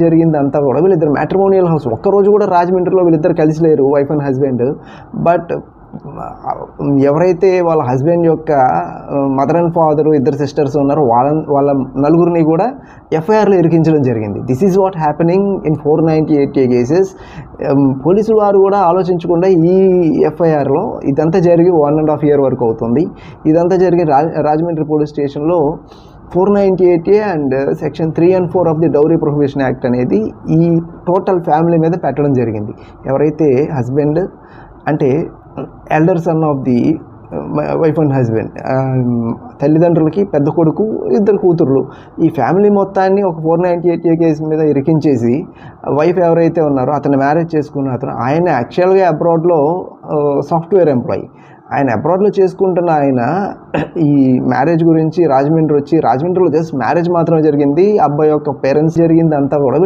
జరిగిందంతా కూడా వీళ్ళిద్దరు మ్యాట్రిమోనియల్ హౌస్ ఒక్కరోజు కూడా రాజమండ్రిలో వీళ్ళిద్దరు కలిసి లేరు, వైఫ్ అండ్ హస్బెండ్. బట్ ఎవరైతే వాళ్ళ హస్బెండ్ యొక్క మదర్ అండ్ ఫాదర్ ఇద్దరు సిస్టర్స్ ఉన్నారో వాళ్ళ నలుగురిని కూడా ఎఫ్ఐఆర్లో ఇరికించడం జరిగింది. This is what happening in 498 cases. పోలీసులు వారు కూడా ఆలోచించకుండా ఈ ఎఫ్ఐఆర్లో ఇదంతా జరిగి 1.5 year వరకు అవుతుంది. ఇదంతా జరిగి రాజమండ్రి పోలీస్ స్టేషన్లో 498A and section 3 and 4 of the dowry prohibition act అనేది ఈ టోటల్ ఫ్యామిలీ మీద పెట్టడం జరిగింది. ఎవరైతే హస్బెండ్ అంటే elder son of the wife and husband, తల్లిదండ్రులకి పెద్ద కొడుకు ఇద్దరు కూతుర్లు, ఈ ఫ్యామిలీ మొత్తాన్ని ఒక 498A కేసు మీద ఇరికించేసి వైఫ్ ఎవరైతే ఉన్నారో అతను మ్యారేజ్ చేసుకున్న ఆయన యాక్చువల్గా అబ్రాడ్లో సాఫ్ట్వేర్ ఎంప్లాయీ. ఆయన అబ్రాడ్లో చేసుకుంటున్న ఆయన ఈ మ్యారేజ్ గురించి రాజమండ్రిలో జస్ట్ మ్యారేజ్ మాత్రమే జరిగింది. అబ్బాయి యొక్క పేరెంట్స్ జరిగింది అంతా కూడా